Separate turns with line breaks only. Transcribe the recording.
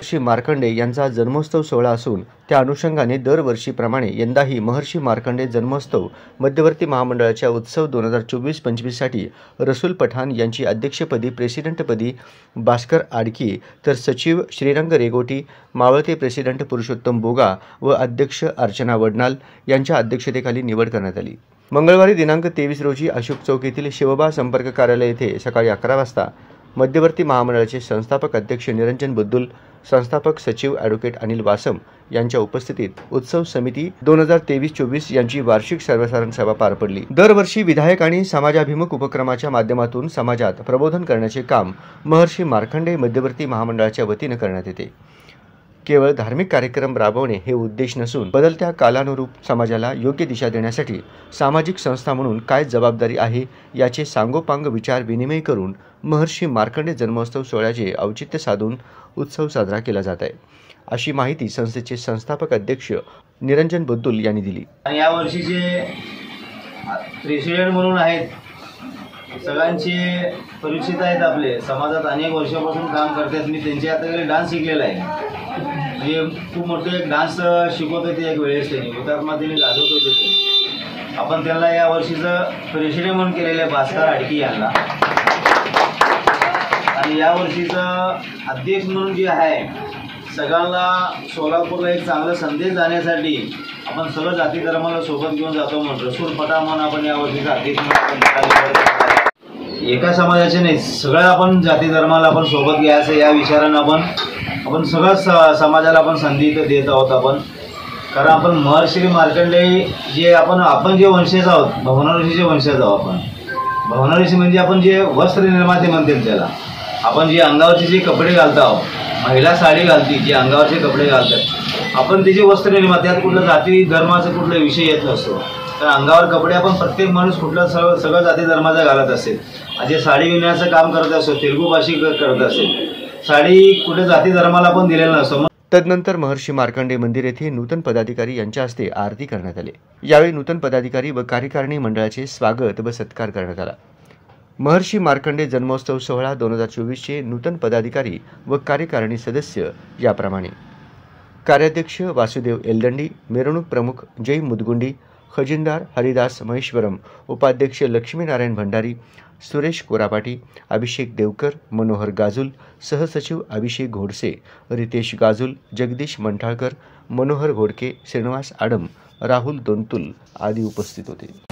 महर्षी मार्कंडे यांचा जन्मोत्सव सोहळा असून त्या अनुषंगाने दरवर्षीप्रमाणे यंदाही महर्षी मार्कंडे जन्मोत्सव मध्यवर्ती महामंडळाच्या उत्सव 2024-25 साठी रसूल पठाण यांची अध्यक्षपदी प्रेसिडेंटपदी भास्कर आडकी तर सचिव श्रीरंग रेगोटी, मावळते प्रेसिडेंट पुरुषोत्तम बोगा व अध्यक्ष अर्चना वडनाल यांच्या अध्यक्षतेखाली निवड करण्यात आली। मंगळवारी दिनांक 23 रोजी अशोक चौक येथील शिवबा संपर्क कार्यालय येथे सकाळी 11 वाजता मध्यवर्ती महामंडळाचे संस्थापक अध्यक्ष निरंजन बुद्दुल, संस्थापक सचिव ॲडव्होकेट अनिल वासम यांच्या उपस्थितीत उत्सव समिती 2023-24 यांची वार्षिक सर्वसाधारण सभा पार पडली। दरवर्षी विधायक आणि समाजाभिमुख उपक्रमाच्या माध्यमातून समाजात प्रबोधन करण्याचे काम महर्षी मार्कंडे मध्यवर्ती महामंडळाच्या वतीने करण्यात येते। केवळ धार्मिक कार्यक्रम राबवणे हे उद्देश नसून बदलत्या कालानुरूप समाजाला योग्य दिशा देण्यासाठी सामाजिक संस्था म्हणून काय जबाबदारी आहे याचे सांगोपांग विचार विनिमय करून महर्षी मार्कंडे जन्मोत्सव सोहळ्याचे औचित्य साधून उत्सव साजरा केला जात आहे, अशी माहिती संस्थेचे संस्थापक अध्यक्ष निरंजन बुद्दुल यांनी दिली।
या वर्षीचे प्रेसिडेंट म्हणून आहेत, सगळ्यांचे परिचित आहेत, आपले समाजात अनेक वर्षापासून काम करतात। मी त्यांच्या हाताखाली डान्स शिकलेला आहे, म्हणजे खूप मोठे एक डान्स शिकवत होते एक वेळेस, त्यांनी हुतात्मा त्यांनी गाजवत होते ते। आपण त्यांना या वर्षीचं प्रेसिडेंट म्हणून केलेलं आहे भास्कर आडकी यांना, आणि या वर्षीचं अध्यक्ष म्हणून जे आहे सगळ्यांना सोलापूरला एक चांगला संदेश जाण्यासाठी आपण सगळं जाती धर्माला सोबत घेऊन जातो म्हणून रसूल पठाण म्हणून आपण या वर्षीचा अध्यक्ष म्हणून एका समाजाचे नाही, सगळ्या आपण जाती धर्माला आपण सोबत घ्यायचं या विचारानं आपण सगळं समाजाला आपण संधी देत आहोत। आपण कारण आपण महर्षी मार्कंडे जे आपण जे वंशज आहोत, भवनऋषीचे वंशज आहोत। आपण भवनऋषी म्हणजे आपण जे वस्त्र निर्माते म्हणतात त्याला, आपण जे अंगावरचे जे कपडे घालतो आहोत, महिला साडी घालती, जे अंगावरचे कपडे घालतात, आपण त्याचे वस्त्र निर्माते, त्यात कुठलं जाती धर्माचा कुठला विषय येत नसतो। तर अंगावर कपडे आपण प्रत्येक माणूस कुठला सगळं जाती धर्माचा घालत असेल, जे साडी विणण्याचं काम करत असतो, तेलुगू भाषिक करत असेल, साडी कुठे जाती धर्माला आपण दिलेला नसतो।
तदनंतर महर्षी मार्कंडे मंदिर येथे नूतन पदाधिकारी यांच्या हस्ते आरती करण्यात आली। यावेळी नूतन पदाधिकारी व कार्यकारिणी मंडळाचे स्वागत व सत्कार करण्यात आला। महर्षी मार्कंडे जन्मोत्सव सोहळा 2024 चे नूतन पदाधिकारी व कार्यकारिणी सदस्य याप्रमाणे: कार्याध्यक्ष वासुदेव एलदंडी, मिरवणूक प्रमुख जय मुदगुंडी, खजिनदार हरिदास महेश्वरम, उपाध्यक्ष लक्ष्मीनारायण भंडारी, सुरेश कोरापाटी, अभिषेक देवकर, मनोहर गाजुल, सहसचिव अभिषेक घोडसे, रितेश गाजुल, जगदीश मंठाळकर, मनोहर घोडके, श्रीनिवास आडम, राहुल दोंतुल आदी उपस्थित होते।